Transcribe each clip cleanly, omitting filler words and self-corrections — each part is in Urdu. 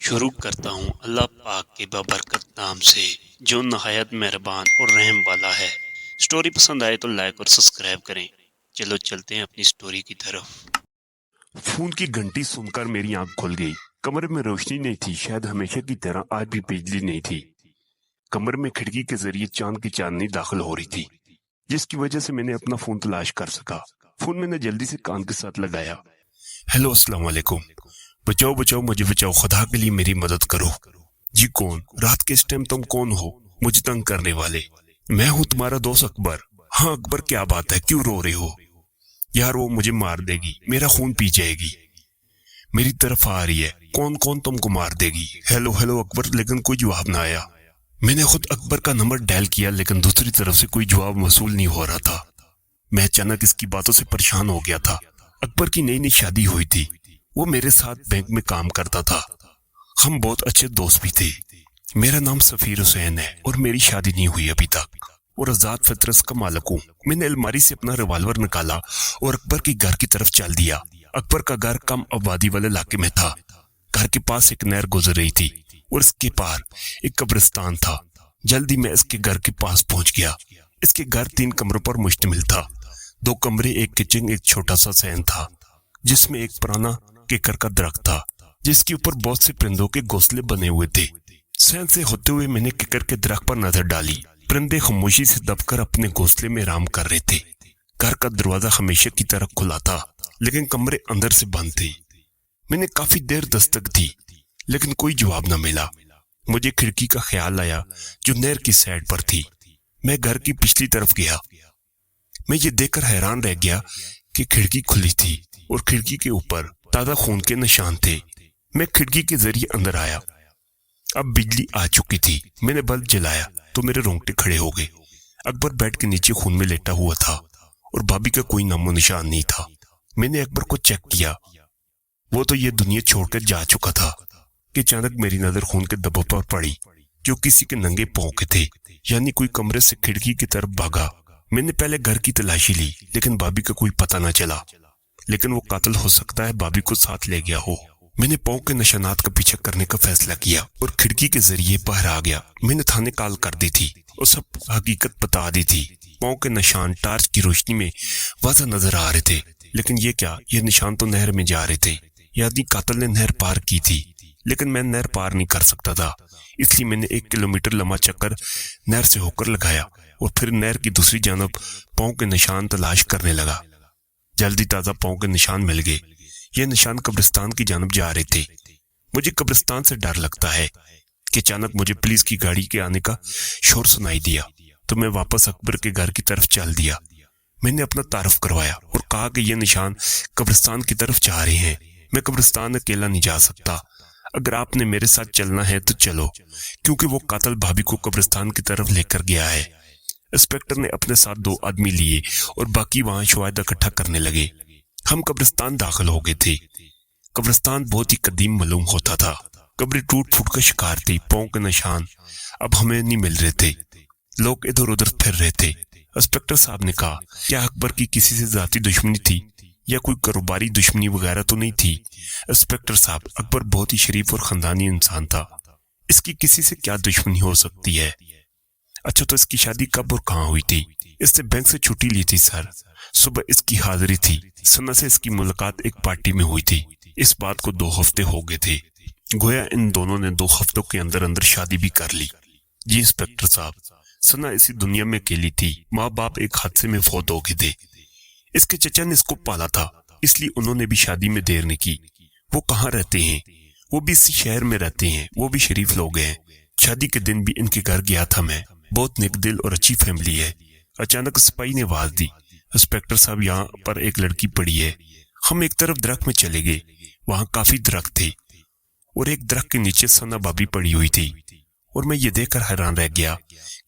شروع کرتا ہوں اللہ پاک کے بابرکت نام سے جو نہایت مہربان اور رحم والا ہے۔ سٹوری پسند آئے تو لائک اور سبسکرائب کریں۔ چلو چلتے ہیں اپنی سٹوری کی طرف۔ فون کی گھنٹی سن کر میری آنکھ کھل گئی۔ کمرے میں روشنی نہیں تھی، شاید ہمیشہ کی طرح آج بھی بجلی نہیں تھی۔ کمرے میں کھڑکی کے ذریعے چاند کی چاندنی داخل ہو رہی تھی، جس کی وجہ سے میں نے اپنا فون تلاش کر سکا۔ فون میں نے جلدی سے کان کے ساتھ لگایا۔ ہیلو، السلام علیکم۔ بچاؤ بچاؤ، مجھے بچاؤ، خدا کے لیے میری مدد کرو۔ جی کون؟ رات کے اس ٹائم تم کون ہو مجھے تنگ کرنے والے؟ میں ہوں تمہارا دوست اکبر۔ ہاں اکبر، کیا بات ہے، کیوں رو رہے ہو؟ یار وہ مجھے مار دے گی، میرا خون پی جائے گی، میری طرف آ رہی ہے۔ کون تم کو مار دے گی؟ ہیلو ہیلو اکبر، لیکن کوئی جواب نہ آیا۔ میں نے خود اکبر کا نمبر ڈائل کیا، لیکن دوسری طرف سے کوئی جواب موصول نہیں ہو رہا تھا۔ میں اچانک اس کی باتوں سے پریشان ہو گیا تھا۔ اکبر کی نئی شادی ہوئی تھی، وہ میرے ساتھ بینک میں کام کرتا تھا، ہم بہت اچھے دوست بھی تھے۔ میرا نام سفیر حسین ہے اور میری شادی نہیں ہوئی ابھی تک، اور آزاد فطرت کا مالک ہوں۔ میں نے الماری سے اپنا ریوالور نکالا اور اکبر کے گھر کی طرف چل دیا۔ اکبر کا گھر کم آبادی والے علاقے میں تھا۔ گھر کے پاس ایک نہر گزر رہی تھی اور اس کے پار ایک قبرستان تھا۔ جلدی میں اس کے گھر کے پاس پہنچ گیا۔ اس کے گھر 3 کمروں پر مشتمل تھا، 2 کمرے، ایک کچن، ایک چھوٹا سا صحن تھا جس میں ایک پرانا کیکر کا درخت تھا جس کے اوپر بہت سے پرندوں کے گھونسلے بنے ہوئے تھے۔ صحن سے ہوتے ہوئے میں نے کیکر کے درخت پر نظر ڈالی۔ پرندے خاموشی سے دب کر اپنے گھونسلے میں آرام کر رہے تھے۔ گھر کا دروازہ ہمیشہ کی طرح کھلا تھا، لیکن کمرے اندر سے بند تھے۔ میں نے کافی دیر دستک دی، لیکن کوئی جواب نہ ملا۔ مجھے کھڑکی کا خیال آیا جو نہر کی سائڈ پر تھی۔ میں گھر کی پچھلی طرف گیا۔ میں یہ دیکھ کر حیران رہ گیا کہ کھڑکی کھلی تھی اور کھڑکی کے اوپر تازہ خون کے نشان تھے۔ میں کھڑکی کے ذریعے اندر آیا۔ اب بجلی آ چکی تھی۔ میں نے بلب جلایا تو میرے رونگٹے کھڑے ہو گئے۔ اکبر بیڈ کے نیچے خون میں لیٹا ہوا تھا اور بھابھی کا کوئی نام و نشان نہیں تھا۔ میں نے اکبر کو چیک کیا، وہ تو یہ دنیا چھوڑ کر جا چکا تھا کہ اچانک میری نظر خون کے دھبوں پر پڑی جو کسی کے ننگے پاؤں کے تھے، یعنی کوئی کمرے سے کھڑکی کی طرف بھاگا۔ میں نے پہلے گھر کی تلاشی لی، لیکن بھابھی کا کوئی پتہ نہ چلا، لیکن وہ قاتل ہو سکتا ہے بھابھی کو ساتھ لے گیا ہو۔ میں نے پاؤں کے نشانات کا پیچھا کرنے کا فیصلہ کیا اور کھڑکی کے ذریعے باہر آ گیا۔ میں نے تھانے کال کر دی تھی اور سب حقیقت بتا دی تھی۔ پاؤں کے نشان ٹارچ کی روشنی میں واضح نظر آ رہے تھے، لیکن یہ کیا، یہ نشان تو نہر میں جا رہے تھے، یعنی قاتل نے نہر پار کی تھی، لیکن میں نہر پار نہیں کر سکتا تھا، اس لیے میں نے 1 کلومیٹر لمبا چکر نہر سے ہو کر لگایا اور پھر نہر کی دوسری جانب پاؤں کے نشان تلاش کرنے لگا۔ جلدی تازہ پاؤں کے نشان مل گئے۔ یہ نشان قبرستان کی جانب جا رہے تھے۔ مجھے قبرستان سے ڈر لگتا ہے کہ اچانک مجھے پولیس کی گاڑی کے آنے کا شور سنائی دیا تو میں واپس اکبر کے گھر کی طرف چل دیا۔ میں نے اپنا تعارف کروایا اور کہا کہ یہ نشان قبرستان کی طرف جا رہے ہیں، میں قبرستان اکیلا نہیں جا سکتا، اگر آپ نے میرے ساتھ چلنا ہے تو چلو، کیونکہ وہ قاتل بھابھی کو قبرستان کی طرف لے کر گیا ہے۔ انسپکٹر نے اپنے ساتھ 2 آدمی لیے اور باقی وہاں شواہد اکٹھا کرنے لگے۔ ہم قبرستان داخل ہو گئے تھے۔ قبرستان بہت ہی قدیم معلوم ہوتا تھا۔ قبریں ٹوٹ پھوٹ کا شکار تھی، پاؤں کے نشان اب ہمیں نہیں مل رہے تھے، لوگ ادھر ادھر پھر رہے تھے۔ انسپکٹر صاحب نے کہا، کیا اکبر کی کسی سے ذاتی دشمنی تھی یا کوئی کاروباری دشمنی وغیرہ تو نہیں تھی؟ انسپکٹر صاحب، اکبر بہت ہی شریف اور خاندانی انسان تھا، اس کی کسی سے کیا دشمنی ہو سکتی ہے؟ اچھا، تو اس کی شادی کب اور کہاں ہوئی تھی؟ اس نے بینک سے چھٹی لی تھی سر، صبح اس کی حاضری تھی، ثنا سے اس کی ملاقات ایک پارٹی میں ہوئی تھی، اس بات کو 2 ہفتے ہو گئے تھے، گویا ان دونوں نے 2 ہفتوں کے اندر اندر شادی بھی کر لی۔ جی انسپکٹر صاحب، ثنا اسی دنیا میں اکیلی تھی، ماں باپ ایک حادثے میں فوت ہو گئے تھے، اس کے چچا نے اس کو پالا تھا، اس لیے انہوں نے بھی شادی میں دیر نہیں کی۔ وہ کہاں رہتے ہیں؟ وہ بھی اسی شہر میں رہتے ہیں، وہ بھی شریف لوگ ہیں، شادی کے دن بھی ان کے گھر گیا تھا میں، بہت نیک دل اور اچھی فیملی ہے۔ اچانک سپاہی نے آواز دی، انسپکٹر صاحب یہاں پر ایک لڑکی پڑی ہے۔ ہم ایک طرف درخت میں چلے گئے، وہاں کافی درخت تھے اور ایک درخت کے نیچے ثنا بھابھی پڑی ہوئی تھی، اور میں یہ دیکھ کر حیران رہ گیا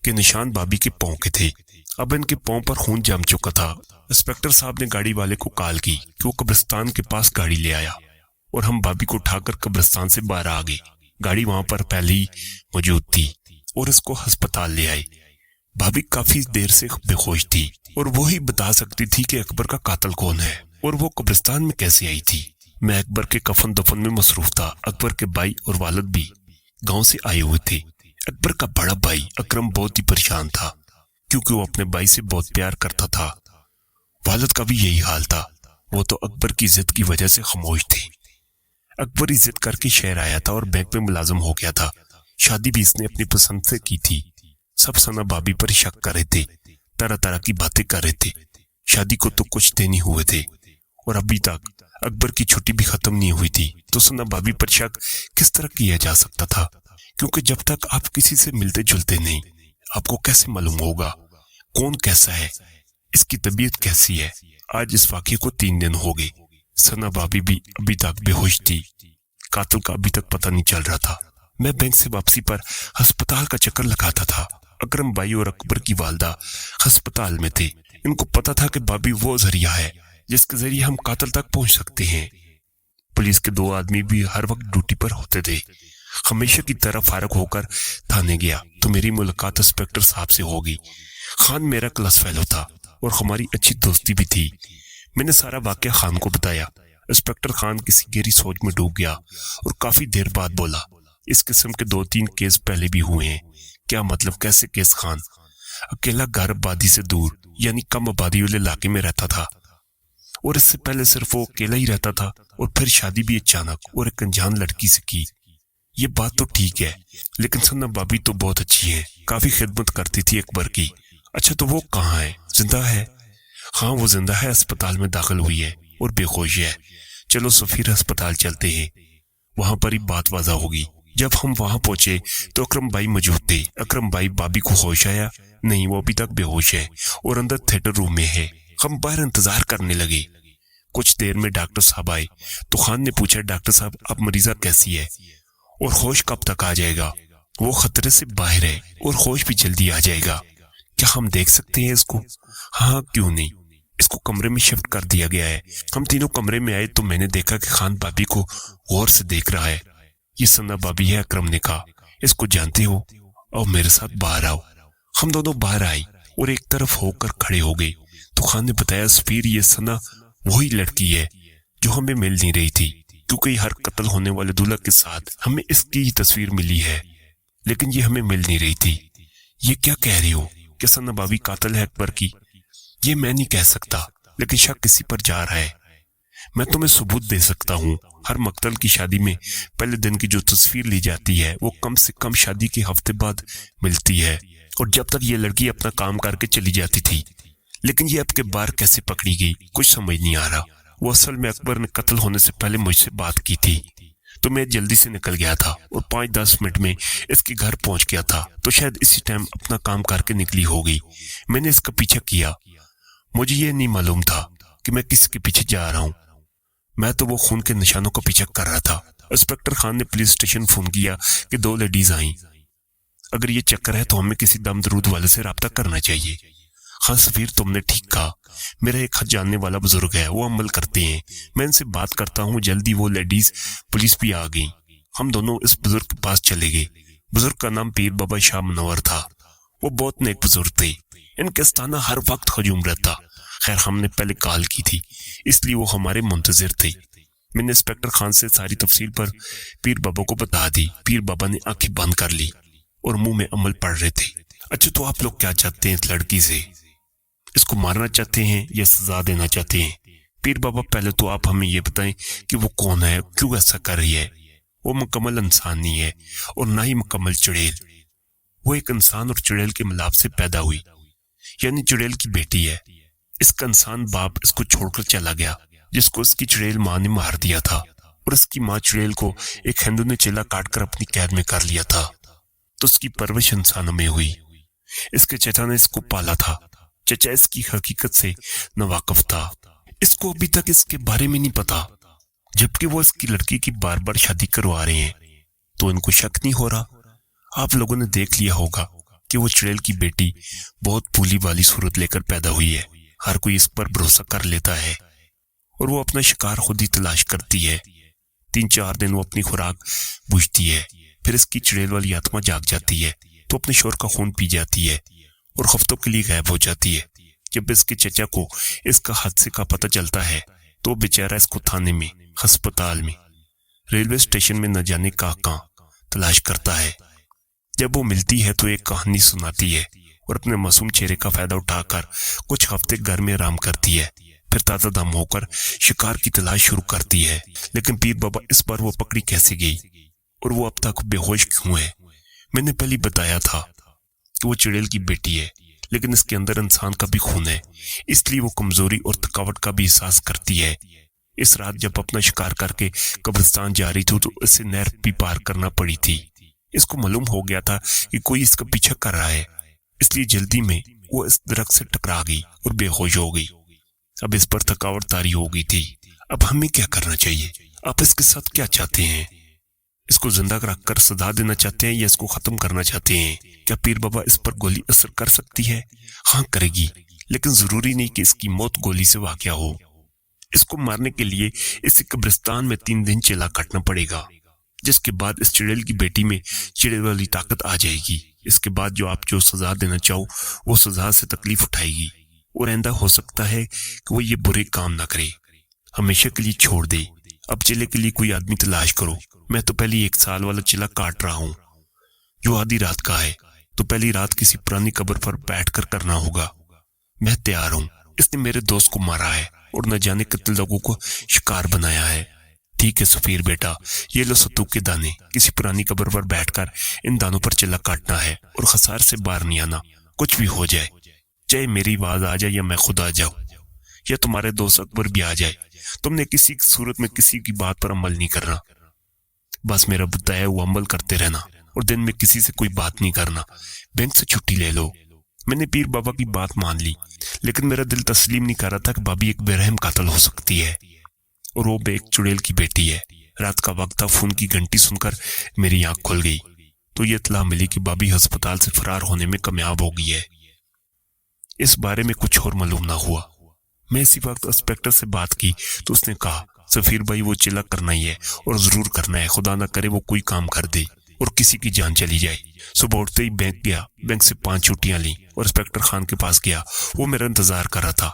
کہ نشان بھابھی کے پاؤں کے تھے، اب ان کے پاؤں پر خون جم چکا تھا۔ انسپکٹر صاحب نے گاڑی والے کو کال کی کہ وہ قبرستان کے پاس گاڑی لے آیا اور ہم بھابھی کو اٹھا کر قبرستان سے باہر آ گئے۔ گاڑی وہاں پر پہلے ہی موجود تھی اور اس کو ہسپتال لے آئے۔ بھابھی کافی دیر سے بے ہوش تھی اور وہی بتا سکتی تھی کہ اکبر کا قاتل کون ہے اور وہ قبرستان میں کیسے آئی تھی۔ میں اکبر کے کفن دفن میں مصروف تھا۔ اکبر کے بھائی اور والد بھی گاؤں سے آئے ہوئے تھے۔ اکبر کا بڑا بھائی اکرم بہت ہی پریشان تھا کیونکہ وہ اپنے بھائی سے بہت پیار کرتا تھا۔ والد کا بھی یہی حال تھا، وہ تو اکبر کی ضد کی وجہ سے خاموش تھے۔ اکبر ضد کر کے شہر آیا تھا اور بینک میں ملازم ہو گیا تھا۔ شادی بھی اس نے اپنی پسند سے کی تھی۔ سب ثنا بھابی پر شک کر رہے تھے، طرح طرح کی باتیں کر رہے تھے۔ شادی کو تو کچھ دن ہی ہوئے تھے اور ابھی تک اکبر کی چھٹی بھی ختم نہیں ہوئی تھی، تو ثنا بھابی پر شک کس طرح کیا جا سکتا تھا؟ کیونکہ جب تک آپ کسی سے ملتے جلتے نہیں، آپ کو کیسے معلوم ہوگا کون کیسا ہے، اس کی طبیعت کیسی ہے؟ آج اس واقعے کو 3 دن ہو گئے۔ ثنا بھابی بھی ابھی تک بے ہوش تھی۔ قاتل کا ابھی تک پتہ نہیں چل رہا تھا۔ میں بینک سے واپسی پر ہسپتال کا چکر لگاتا تھا۔ اکرم بھائی اور اکبر کی والدہ ہسپتال میں تھے۔ ان کو پتا تھا کہ بھابی وہ ذریعہ ہے جس کے ذریعے ہم قاتل تک پہنچ سکتے ہیں۔ پولیس کے 2 آدمی بھی ہر وقت ڈیوٹی پر ہوتے تھے۔ ہمیشہ کی طرح فارغ ہو کر تھانے گیا تو میری ملاقات انسپکٹر صاحب سے ہوگی۔ خان میرا کلاس فیلو تھا اور ہماری اچھی دوستی بھی تھی۔ میں نے سارا واقعہ خان کو بتایا۔ انسپکٹر خان کسی گہری سوچ میں ڈوب گیا اور کافی دیر بعد بولا، اس قسم کے 2-3 کیس پہلے بھی ہوئے ہیں۔ کیا مطلب؟ کیسے کیس خان؟ اکیلا گھر آبادی سے دور یعنی کم آبادی والے علاقے میں رہتا تھا اور اس سے پہلے صرف وہ اکیلا ہی رہتا تھا اور پھر شادی بھی اچانک اور ایک انجان لڑکی سے کی۔ یہ بات تو ٹھیک ہے لیکن ثنا بھابی تو بہت اچھی ہے، کافی خدمت کرتی تھی اکبر کی۔ اچھا تو وہ کہاں ہے؟ زندہ ہے؟ ہاں وہ زندہ ہے، اسپتال میں داخل ہوئی ہے اور بے ہوش ہے۔ چلو سفیر ہسپتال چلتے ہیں، وہاں پر ہی بات واضح ہوگی۔ جب ہم وہاں پہنچے تو اکرم بھائی موجود تھے۔ اکرم بھائی بھابی کو ہوش آیا؟ نہیں، وہ ابھی تک بے ہوش ہے اور اندر تھیٹر روم میں ہے۔ ہم باہر انتظار کرنے لگے۔ کچھ دیر میں ڈاکٹر صاحب آئے تو خان نے پوچھا، ڈاکٹر صاحب اب مریضہ کیسی ہے اور ہوش کب تک آ جائے گا؟ وہ خطرے سے باہر ہے اور ہوش بھی جلدی آ جائے گا۔ کیا ہم دیکھ سکتے ہیں اس کو؟ ہاں کیوں نہیں، اس کو کمرے میں شفٹ کر دیا گیا ہے۔ ہم تینوں کمرے میں آئے تو میں نے دیکھا کہ خان بھابی کو غور سے دیکھ رہا ہے۔ یہ ثنا بھابی ہے، اکرم نے کہا۔ اس کو جانتے ہو؟ اور میرے ساتھ باہر آؤ۔ ہم دونوں باہر آئے اور ایک طرف ہو کر کھڑے ہو گئے تو خان نے بتایا، سفیر یہ ثنا وہی لڑکی ہے جو ہمیں مل نہیں رہی تھی، کیونکہ ہر قتل ہونے والے دولہا کے ساتھ ہمیں اس کی ہی تصویر ملی ہے، لیکن یہ ہمیں مل نہیں رہی تھی۔ یہ کیا کہہ رہی ہو کہ ثنا بھابی قاتل ہے اکبر کی؟ یہ میں نہیں کہہ سکتا، لیکن شک کسی پر جا رہا ہے۔ میں تمہیں ثبوت دے سکتا ہوں۔ ہر مقتل کی شادی میں پہلے دن کی جو تصویر لی جاتی ہے وہ کم سے کم شادی کے ہفتے بعد ملتی ہے، اور جب تک یہ لڑکی اپنا کام کر کے چلی جاتی تھی۔ لیکن یہ اب کے بار کیسے پکڑی گئی کچھ سمجھ نہیں آ رہا۔ وہ اصل میں اکبر نے قتل ہونے سے پہلے مجھ سے بات کی تھی تو میں جلدی سے نکل گیا تھا اور 5-10 منٹ میں اس کے گھر پہنچ گیا تھا، تو شاید اسی ٹائم اپنا کام کر کے نکلی ہوگی۔ میں نے اس کا پیچھا کیا، مجھے یہ نہیں معلوم تھا کہ میں کس کے پیچھے جا رہا ہوں، میں تو وہ خون کے نشانوں کا پیچھا کر رہا تھا۔ انسپکٹر خان نے پولیس اسٹیشن فون کیا کہ 2 لیڈیز آئیں، اگر یہ چکر ہے تو ہمیں کسی دم درود والے سے رابطہ کرنا چاہیے۔ ہاں سفیر، تم نے ٹھیک کہا، میرا ایک خط جاننے والا بزرگ ہے، وہ عمل کرتے ہیں، میں ان سے بات کرتا ہوں۔ جلدی وہ لیڈیز پولیس بھی آ گئی۔ ہم دونوں اس بزرگ کے پاس چلے گئے۔ بزرگ کا نام پیر بابا شاہ منور تھا، وہ بہت نیک بزرگ تھے، ان کے استانہ ہر وقت ہجوم رہتا۔ خیر ہم نے پہلے کال کی تھی اس لیے وہ ہمارے منتظر تھے۔ میں نے انسپکٹر خان سے ساری تفصیل پر پیر بابا کو بتا دی۔ پیر بابا نے آنکھیں بند کر لی اور منہ میں عمل پڑھ رہے تھے۔ اچھا تو آپ لوگ کیا چاہتے ہیں اس لڑکی سے؟ اس کو مارنا چاہتے ہیں یا سزا دینا چاہتے ہیں؟ پیر بابا پہلے تو آپ ہمیں یہ بتائیں کہ وہ کون ہے، کیوں ایسا کر رہی ہے؟ وہ مکمل انسان نہیں ہے اور نہ ہی مکمل چڑیل، وہ ایک انسان اور چڑیل کے ملاپ سے پیدا ہوئی، یعنی چڑیل کی بیٹی ہے۔ اس کا انسان باپ اس کو چھوڑ کر چلا گیا جس کو اس کی چڑیل ماں نے مار دیا تھا، اور اس کی ماں چڑیل کو ایک ہندو نے چیلا کاٹ کر اپنی قید میں کر لیا تھا، تو اس کی پرورش انسانوں میں ہوئی۔ اس کے چچا نے اس کو پالا تھا۔ چچا اس کی حقیقت سے ناواقف تھا، اس کو ابھی تک اس کے بارے میں نہیں پتا، جبکہ وہ اس کی لڑکی کی بار بار شادی کروا رہے ہیں، تو ان کو شک نہیں ہو رہا؟ آپ لوگوں نے دیکھ لیا ہوگا کہ وہ چڑیل کی بیٹی بہت بھولی والی صورت لے کر پیدا ہوئی ہے، ہر کوئی اس پر بھروسہ کر لیتا ہے اور وہ اپنا شکار خود ہی تلاش کرتی ہے۔ 3-4 دن وہ اپنی خوراک بوجھتی ہے، پھر اس کی چڑیل والی آتما جاگ جاتی ہے تو اپنے شوہر کا خون پی جاتی ہے اور ہفتوں کے لیے غائب ہو جاتی ہے۔ جب اس کے چچا کو اس کا حادثے کا پتہ چلتا ہے تو وہ بیچارہ اس کو تھانے میں ہسپتال میں، ریلوے اسٹیشن میں، نہ جانے کہاں تلاش کرتا ہے۔ جب وہ ملتی ہے تو ایک کہانی سناتی ہے اور اپنے معصوم چہرے کا فائدہ اٹھا کر کچھ ہفتے گھر میں آرام کرتی ہے، پھر تازہ دم ہو کر شکار کی تلاش شروع کرتی ہے۔ لیکن پیر بابا اس بار وہ پکڑی کیسے گئی اور وہ اب تک بے ہوش کیوں ہے؟ میں نے پہلے بتایا تھا کہ وہ چڑیل کی بیٹی ہے، لیکن اس کے اندر انسان کا بھی خون ہے، اس لیے وہ کمزوری اور تھکاوٹ کا بھی احساس کرتی ہے۔ اس رات جب اپنا شکار کر کے قبرستان جا رہی تھی تو اسے نہر بھی پار کرنا پڑی تھی۔ اس کو معلوم ہو گیا تھا کہ کوئی اس کا پیچھا کر رہا ہے، اس لیے جلدی میں وہ اس درخت سے ٹکرا گئی اور بے ہوش ہو گئی۔ اب اس پر تھکاوٹ طاری ہو گئی تھی۔ اب ہمیں کیا کرنا چاہیے؟ آپ اس کے ساتھ کیا چاہتے ہیں؟ اس کو زندہ رکھ کر سزا دینا چاہتے ہیں یا اس کو ختم کرنا چاہتے ہیں؟ کیا پیر بابا اس پر گولی اثر کر سکتی ہے؟ ہاں کرے گی، لیکن ضروری نہیں کہ اس کی موت گولی سے واقع ہو۔ اس کو مارنے کے لیے اسے قبرستان میں 3 دن چلا کاٹنا پڑے گا، جس کے بعد اس چڑیل کی بیٹی میں چڑیل والی طاقت آ جائے گی۔ اس کے بعد جو سزا دینا چاہو وہ سزا سے تکلیف اٹھائے گی، اور آئندہ ہو سکتا ہے کہ وہ یہ برے کام نہ کرے، ہمیشہ کے لیے چھوڑ دے۔ اب چلے کے لیے کوئی آدمی تلاش کرو، میں تو پہلی 1 سال والا چلا کاٹ رہا ہوں جو آدھی رات کا ہے، تو پہلی رات کسی پرانی قبر پر بیٹھ کر کرنا ہوگا۔ میں تیار ہوں، اس نے میرے دوست کو مارا ہے اور نہ جانے کتنے لوگوں کو شکار بنایا ہے۔ ٹھیک ہے سفیر بیٹا، یہ لو ستو کے دانے، کسی پرانی قبر پر بیٹھ کر ان دانوں پر چلا کاٹنا ہے اور خسار سے باہر نہیں آنا، کچھ بھی ہو جائے، چاہے میری آواز آ جائے یا میں خود آ جاؤں یا تمہارے دوست اکبر بھی آ جائے، تم نے کسی صورت میں کسی کی بات پر عمل نہیں کرنا، بس میرا بتایا ہوا عمل کرتے رہنا، اور دن میں کسی سے کوئی بات نہیں کرنا۔ بینک سے چھٹی لے لو۔ میں نے پیر بابا کی بات مان لی، لیکن میرا دل تسلیم نہیں کر رہا تھا کہ بابی ایک بے رحم قاتل ہو سکتی ہے، اور وہ ایک چڑیل کی بیٹی ہے۔ رات کا وقت تھا، فون کی گھنٹی سن کر میری آنکھ کھل گئی تو یہ اطلاع ملی کہ بابی ہسپتال سے فرار ہونے میں کامیاب ہو گئی ہے۔ اس بارے میں کچھ اور معلوم نہ ہوا۔ میں اسی وقت انسپیکٹر سے بات کی تو اس نے کہا سفیر بھائی وہ چلا کرنا ہی ہے اور ضرور کرنا ہے، خدا نہ کرے وہ کوئی کام کر دے اور کسی کی جان چلی جائے۔ صبح اٹھتے ہی بینک گیا، بینک سے 5 چھٹیاں لیں اور انسپیکٹر خان کے پاس گیا، وہ میرا انتظار کر رہا تھا۔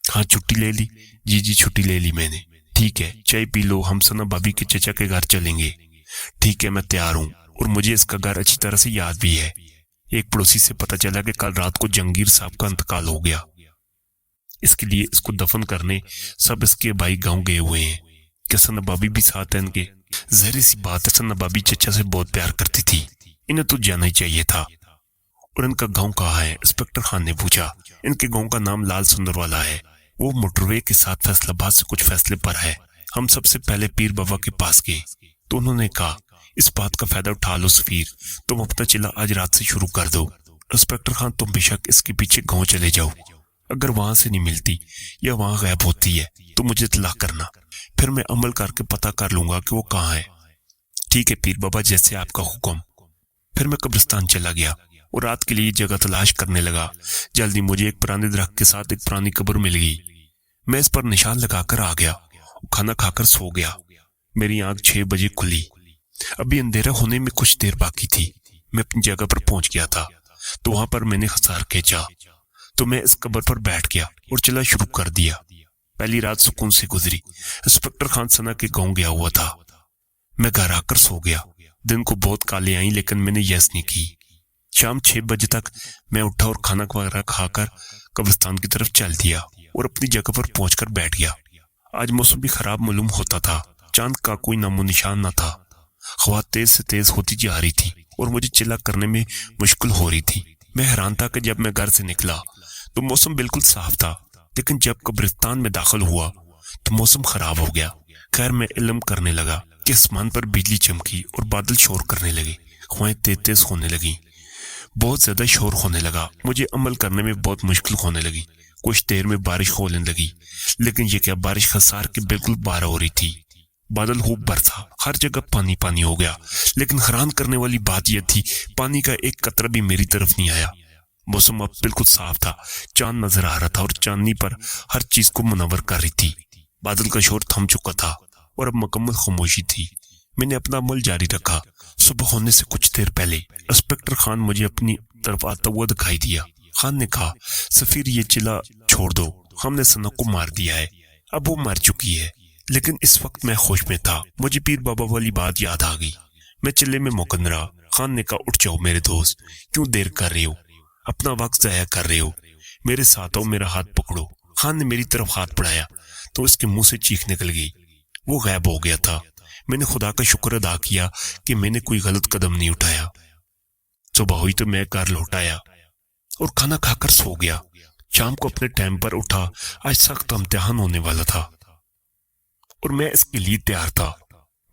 ہاں چھٹی لے لی؟ جی چھٹی لے لی میں نے۔ ٹھیک ہے، چائے پی لو، ہم سنا بابی کے چچا کے گھر چلیں گے۔ ٹھیک ہے، میں تیار ہوں، اور مجھے اس کا گھر اچھی طرح سے یاد بھی ہے۔ ایک پڑوسی سے پتہ چلا کہ کل رات کو جنگیر صاحب کا انتقال ہو گیا، اس کے لیے اس کو دفن کرنے سب اس کے بھائی گاؤں گئے ہوئے ہیں۔ کیا سنا بابی بھی ساتھ ہیں ان کے؟ ظاہر سی بات ہے، سنا بابی چچا سے بہت پیار کرتی تھی، انہیں تو جانا ہی چاہیے تھا۔ اور ان کا گاؤں کہاں ہے؟ انسپیکٹر خان نے پوچھا۔ ان کے گاؤں کا نام لال سندر والا ہے، وہ موٹر وے کے ساتھ فیصل آباد سے کچھ فاصلے پر ہے۔ ہم سب سے پہلے پیر بابا کے پاس گئے تو انہوں نے کہا اس بات کا فائدہ اٹھا لو سفیر، تم اپنا چلا آج رات سے شروع کر دو۔ انسپیکٹر خان تم بے شک اس کے پیچھے گاؤں چلے جاؤ، اگر وہاں سے نہیں ملتی یا وہاں غائب ہوتی ہے تو مجھے اطلاع کرنا، پھر میں عمل کر کے پتہ کر لوں گا کہ وہ کہاں ہے۔ ٹھیک ہے پیر بابا، جیسے آپ کا حکم۔ پھر میں قبرستان چلا گیا اور رات کے لیے جگہ تلاش کرنے لگا۔ جلدی مجھے ایک پرانے درخت کے ساتھ ایک پرانی قبر مل گئی، میں اس پر نشان لگا کر آ گیا، کھانا کھا کر سو گیا۔ میری آنکھ 6 بجے کھلی، ابھی اندھیرا ہونے میں کچھ دیر باقی تھی۔ میں اپنی جگہ پر پہنچ گیا تھا تو وہاں پر میں نے خسار کھینچا تو میں اس قبر پر بیٹھ گیا اور چلا شروع کر دیا۔ پہلی رات سکون سے گزری۔ انسپیکٹر خان سنا کے گاؤں گیا ہوا تھا، میں گھر آ کر سو گیا۔ دن کو بہت کالے آئیں لیکن میں نے یس نہیں کی۔ شام 6 بجے تک میں اٹھا اور کھانا وغیرہ کھا کر قبرستان کی طرف چل دیا اور اپنی جگہ پر پہنچ کر بیٹھ گیا۔ آج موسم بھی خراب معلوم ہوتا تھا، چاند کا کوئی نام و نشان نہ تھا، ہوا تیز سے تیز ہوتی جا رہی تھی اور مجھے چلا کرنے میں مشکل ہو رہی تھی۔ میں حیران تھا کہ جب میں گھر سے نکلا تو موسم بالکل صاف تھا، لیکن جب قبرستان میں داخل ہوا تو موسم خراب ہو گیا۔ خیر میں علم کرنے لگا کہ آسمان پر بجلی چمکی اور بادل شور کرنے لگے، ہوائیں تیز تیز ہونے لگیں، بہت زیادہ شور ہونے لگا، مجھے عمل کرنے میں بہت مشکل ہونے لگی۔ کچھ دیر میں بارش ہونے لگی، لیکن یہ کیا بارش خسار کے بالکل باہر ہو رہی تھی۔ بادل خوب برسا، ہر جگہ پانی پانی ہو گیا، لیکن حیران کرنے والی بات یہ تھی پانی کا ایک قطرہ بھی میری طرف نہیں آیا۔ موسم اب بالکل صاف تھا، چاند نظر آ رہا تھا اور چاندنی پر ہر چیز کو منور کر رہی تھی۔ بادل کا شور تھم چکا تھا اور اب مکمل خاموشی تھی۔ میں نے اپنا عمل جاری رکھا۔ صبح ہونے سے کچھ دیر پہلے انسپیکٹر خان مجھے اپنی طرف آتا ہوا دکھائی دیا۔ خان نے کہا سفیر یہ چلا چھوڑ دو، ہم نے سنا کو مار دیا ہے، اب وہ مر چکی ہے، لیکن اس وقت میں ہوش میں تھا. مجھے پیر بابا والی بات یاد آ گئی. میں چلے میں مکن رہا. خان نے کہا اٹھ جاؤ میرے دوست, کیوں دیر کر رہے ہو, اپنا وقت ضائع کر رہے ہو, میرے ساتھ آؤ, میرا ہاتھ پکڑو. خان نے میری طرف ہاتھ بڑھایا تو اس کے منہ سے چیخ نکل گئی. وہ غائب ہو گیا تھا. میں نے خدا کا شکر ادا کیا کہ میں نے کوئی غلط قدم نہیں اٹھایا. صبح ہوئی تو میں گھر لوٹ آیا اور کھانا کھا کر سو گیا. شام کو اپنے ٹائم پر اٹھا. آج سخت امتحان ہونے والا تھا اور میں اس کے لیے تیار تھا.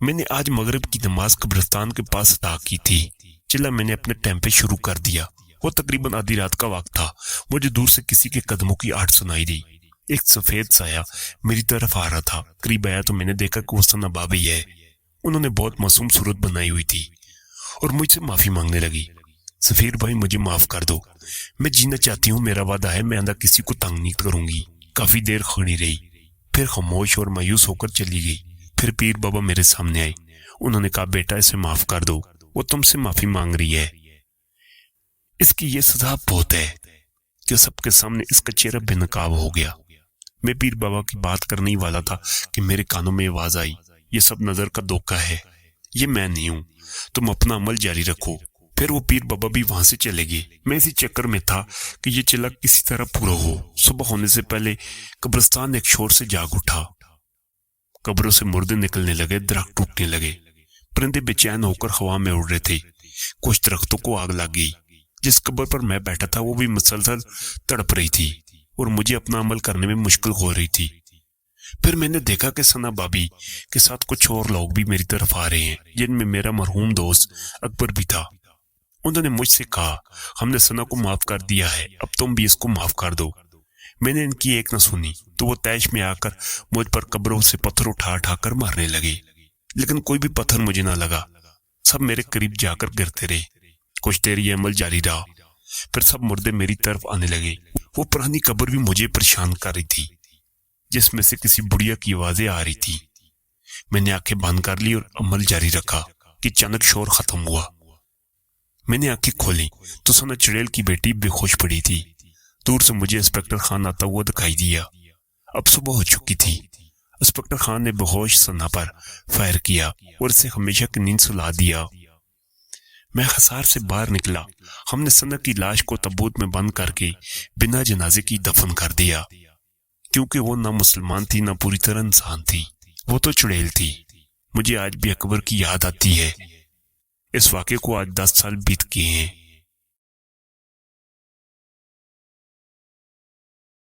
میں نے آج مغرب کی نماز قبرستان کے پاس ادا کی تھی. چلا میں نے اپنے ٹائم پہ شروع کر دیا. وہ تقریباً آدھی رات کا وقت تھا. مجھے دور سے کسی کے قدموں کی آہٹ سنائی دی. ایک سفید سایہ میری طرف آ رہا تھا. قریب آیا تو میں نے دیکھا کہ وہ ثنا بابی ہے. انہوں نے بہت معصوم صورت بنائی ہوئی تھی اور مجھ سے معافی مانگنے لگی. سفیر بھائی مجھے معاف کر دو, میں جینا چاہتی ہوں, میرا وعدہ ہے میں آئندہ کسی کو تنگ نہیں کروں گی. کافی دیر کھڑی رہی, پھر خاموش اور مایوس ہو کر چلی گئی. پھر پیر بابا میرے سامنے آئے. انہوں نے کہا بیٹا اسے معاف کر دو, وہ تم سے معافی مانگ رہی ہے. اس کی یہ سزا بہت ہے. کہ سب کے سامنے اس کا چہرہ بے نقاب ہو گیا. میں پیر بابا کی بات کرنے ہی والا تھا کہ میرے کانوں میں آواز آئی, یہ سب نظر کا دھوکہ ہے, یہ میں نہیں ہوں, تم اپنا عمل جاری رکھو. پھر وہ پیر بابا بھی وہاں سے چلے گئے. میں اسی چکر میں تھا کہ یہ چلا کسی طرح پورا ہو. صبح ہونے سے پہلے قبرستان ایک شور سے جاگ اٹھا. قبروں سے مردے نکلنے لگے, درخت ٹوٹنے لگے, پرندے بے چین ہو کر ہوا میں اڑ رہے تھے. کچھ درختوں کو آگ لگ گئی. جس قبر پر میں بیٹھا تھا وہ بھی مسلسل تڑپ رہی تھی اور مجھے اپنا عمل کرنے میں مشکل ہو رہی تھی. پھر میں نے دیکھا کہ ثنا بابی کے ساتھ کچھ اور لوگ بھی میری طرف آ رہے ہیں, جن میں میرا مرحوم دوست اکبر بھی تھا. انہوں نے مجھ سے کہا ہم نے ثنا کو معاف کر دیا ہے, اب تم بھی اس کو معاف کر دو. میں نے ان کی ایک نہ سنی تو وہ تیش میں آ کر مجھ پر قبروں سے پتھر اٹھا اٹھا کر مارنے لگے. لیکن کوئی بھی پتھر مجھے نہ لگا. سب میرے قریب جا کر گرتے رہے. کچھ دیر یہ عمل جاری رہا. پھر سب مردے میری طرف آنے لگے. وہ پرانی قبر بھی مجھے پریشان کر رہی تھی, جس میں سے کسی بڑھیا کی آوازیں آ رہی تھی. میں نے آنکھیں بند کر لی اور عمل جاری رکھا کہ اچانک شور ختم ہوا. میں نے آنکھیں کھولیں تو ثنا چڑیل کی بیٹی بے ہوش پڑی تھی. دور سے مجھے انسپکٹر خان آتا ہوا دکھائی دیا. اب صبح ہو چکی تھی. انسپکٹر خان نے بے ہوش ثنا پر فائر کیا اور اسے ہمیشہ کی نیند سلا دیا. میں خسار سے باہر نکلا. ہم نے ثنا کی لاش کو تابوت میں بند کر کے بنا جنازے کی دفن کر دیا, کیونکہ وہ نہ مسلمان تھی نہ پوری طرح انسان تھی. وہ تو چڑیل تھی. مجھے آج بھی اکبر کی یاد آتی ہے. اس واقعے کو آج 10 سال بیت گئے ہیں.